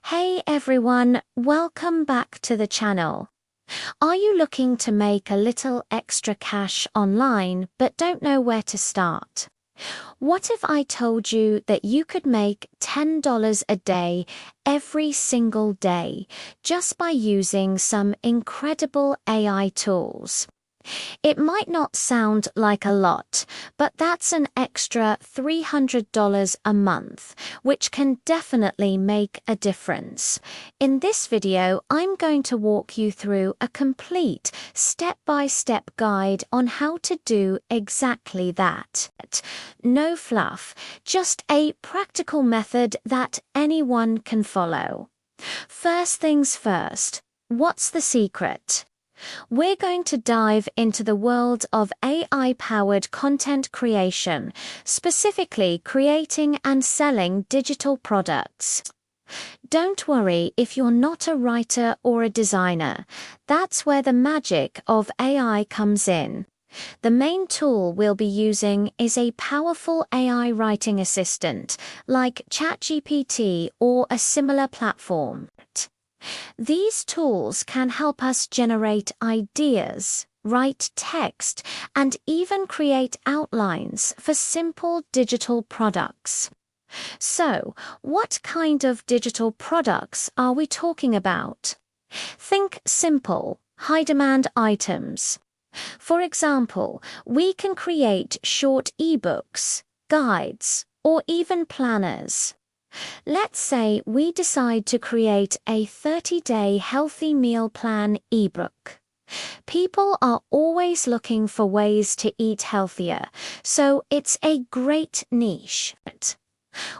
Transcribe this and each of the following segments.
Hey everyone, welcome back to the channel. Are you looking to make a little extra cash online but don't know where to start? What if I told you that you could make $10 a day every single day just by using some incredible AI tools? It might not sound like a lot, but that's an extra $300 a month, which can definitely make a difference. In this video, I'm going to walk you through a complete step-by-step guide on how to do exactly that. No fluff, just a practical method that anyone can follow. First things first, what's the secret? We're going to dive into the world of AI-powered content creation, specifically creating and selling digital products. Don't worry if you're not a writer or a designer. That's where the magic of AI comes in. The main tool we'll be using is a powerful AI writing assistant like ChatGPT or a similar platform. These tools can help us generate ideas, write text, and even create outlines for simple digital products. So, what kind of digital products are we talking about? Think simple, high-demand items. For example, we can create short ebooks, guides, or even planners. Let's say we decide to create a 30-day healthy meal plan ebook. People are always looking for ways to eat healthier, so it's a great niche.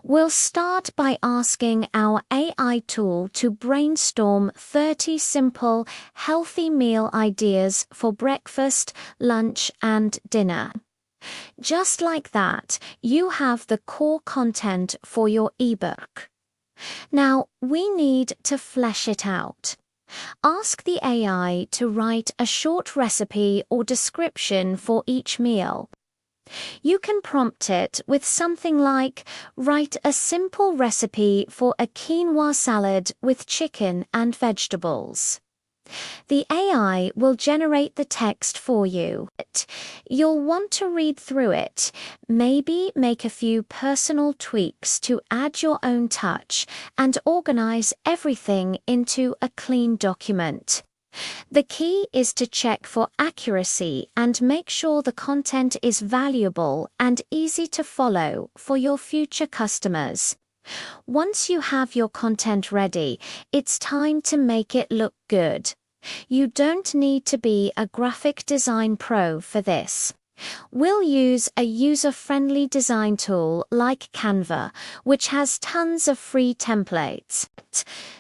We'll start by asking our AI tool to brainstorm 30 simple, healthy meal ideas for breakfast, lunch, and dinner. Just like that, you have the core content for your ebook. Now, we need to flesh it out. Ask the AI to write a short recipe or description for each meal. You can prompt it with something like, write a simple recipe for a quinoa salad with chicken and vegetables. The AI will generate the text for you. You'll want to read through it, maybe make a few personal tweaks to add your own touch, and organize everything into a clean document. The key is to check for accuracy and make sure the content is valuable and easy to follow for your future customers. Once you have your content ready, it's time to make it look good. You don't need to be a graphic design pro for this. We'll use a user-friendly design tool like Canva, which has tons of free templates.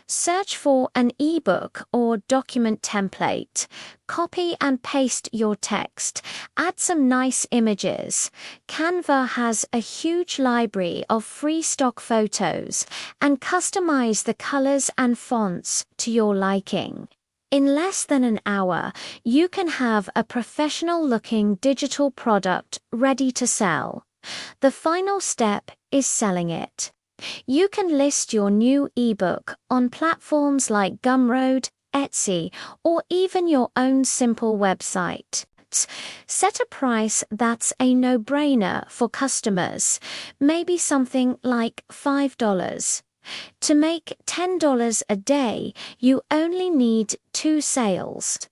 Search for an ebook or document template, copy and paste your text, add some nice images. Canva has a huge library of free stock photos, and customize the colors and fonts to your liking. In less than an hour, you can have a professional-looking digital product ready to sell. The final step is selling it. You can list your new ebook on platforms like Gumroad, Etsy, or even your own simple website. Set a price that's a no-brainer for customers, maybe something like $5. To make $10 a day, you only need 2 sales.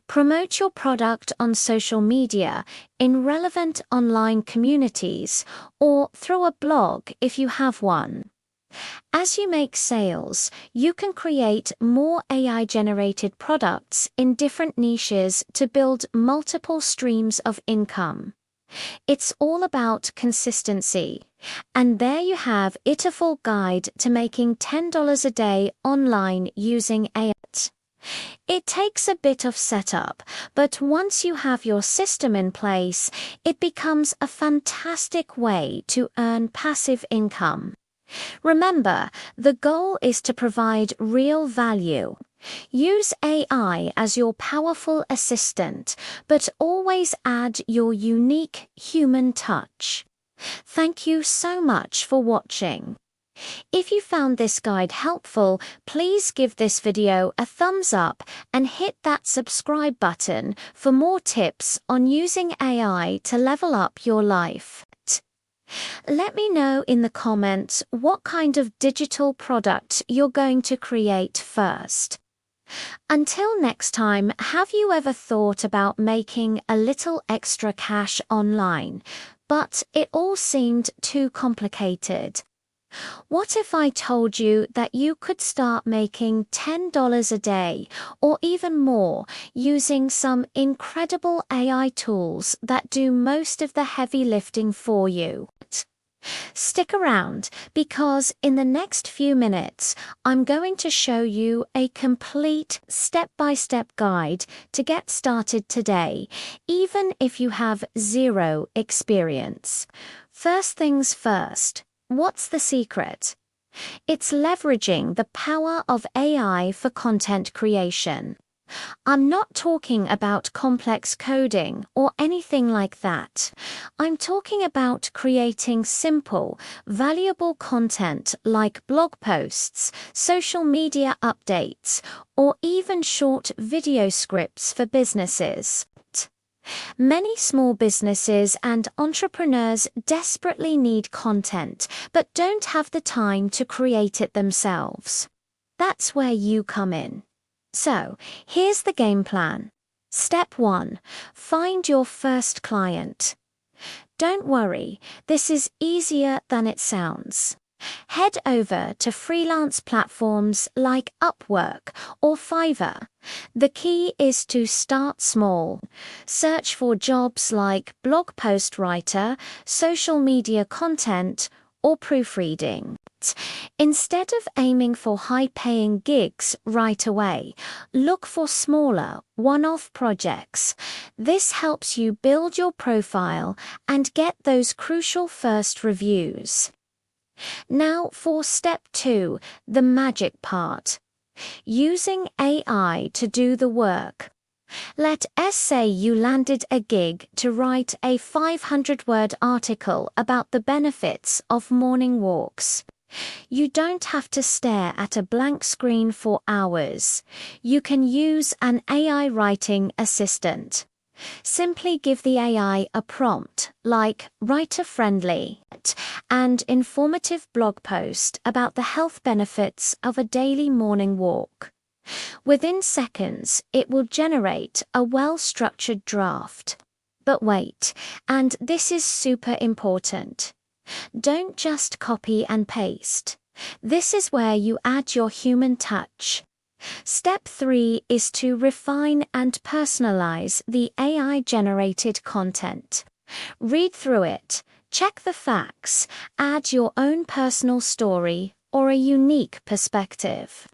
Promote your product on social media, in relevant online communities, or through a blog if you have one. As you make sales, you can create more AI-generated products in different niches to build multiple streams of income. It's all about consistency. And there you have it, a full guide to making $10 a day online using AI. It takes a bit of setup, but once you have your system in place, it becomes a fantastic way to earn passive income. Remember, the goal is to provide real value. Use AI as your powerful assistant, but always add your unique human touch. Thank you so much for watching. If you found this guide helpful, please give this video a thumbs up and hit that subscribe button for more tips on using AI to level up your life. Let me know in the comments what kind of digital product you're going to create first. Until next time, have you ever thought about making a little extra cash online, but it all seemed too complicated? What if I told you that you could start making $10 a day or even more using some incredible AI tools that do most of the heavy lifting for you? Stick around because in the next few minutes, I'm going to show you a complete step-by-step guide to get started today, even if you have zero experience. First things first. What's the secret? It's leveraging the power of AI for content creation. I'm not talking about complex coding or anything like that. I'm talking about creating simple, valuable content like blog posts, social media updates, or even short video scripts for businesses. Many small businesses and entrepreneurs desperately need content, but don't have the time to create it themselves. That's where you come in. So, here's the game plan. Step 1. Find your first client. Don't worry, this is easier than it sounds. Head over to freelance platforms like Upwork or Fiverr. The key is to start small. Search for jobs like blog post writer, social media content, or proofreading. Instead of aiming for high-paying gigs right away, look for smaller, one-off projects. This helps you build your profile and get those crucial first reviews. Now for step 2, the magic part. Using AI to do the work. Let's say you landed a gig to write a 500-word article about the benefits of morning walks. You don't have to stare at a blank screen for hours. You can use an AI writing assistant. Simply give the AI a prompt like writer-friendly and informative blog post about the health benefits of a daily morning walk. Within seconds, it will generate a well-structured draft. But wait, and this is super important. Don't just copy and paste. This is where you add your human touch. Step 3 is to refine and personalize the AI-generated content. Read through it, check the facts, add your own personal story or a unique perspective,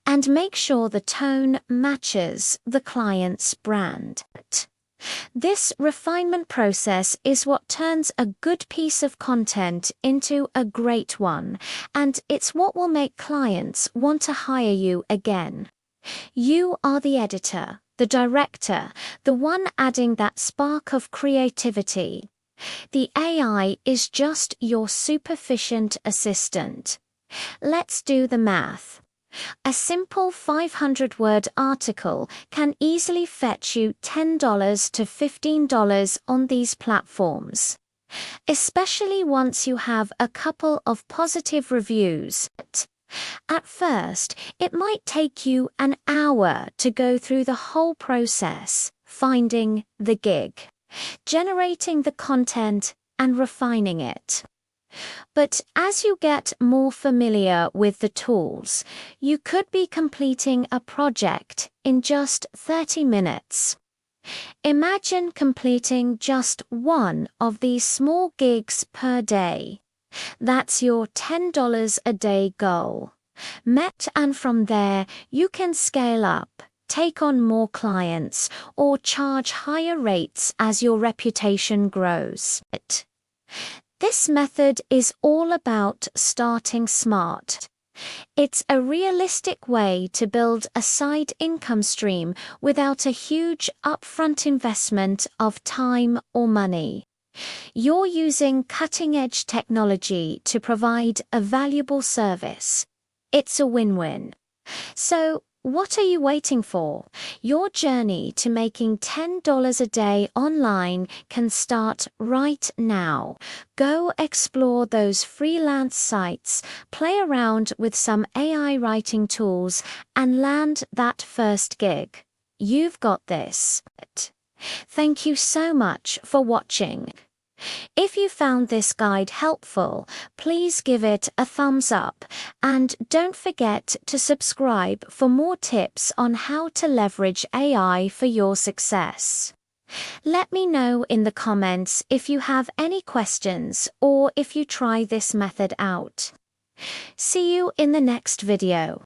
and make sure the tone matches the client's brand. This refinement process is what turns a good piece of content into a great one, and it's what will make clients want to hire you again. You are the editor, the director, the one adding that spark of creativity. The AI is just your superficient assistant. Let's do the math. A simple 500-word article can easily fetch you $10 to $15 on these platforms, especially once you have a couple of positive reviews. At first, it might take you an hour to go through the whole process, finding the gig, generating the content, and refining it. But as you get more familiar with the tools, you could be completing a project in just 30 minutes. Imagine completing just one of these small gigs per day. That's your $10 a day goal. Met, and from there, you can scale up, take on more clients, or charge higher rates as your reputation grows. This method is all about starting smart. It's a realistic way to build a side income stream without a huge upfront investment of time or money. You're using cutting-edge technology to provide a valuable service. It's a win-win. So, what are you waiting for? Your journey to making $10 a day online can start right now. Go explore those freelance sites, play around with some AI writing tools, and land that first gig. You've got this. Thank you so much for watching. If you found this guide helpful, please give it a thumbs up and don't forget to subscribe for more tips on how to leverage AI for your success. Let me know in the comments if you have any questions or if you try this method out. See you in the next video.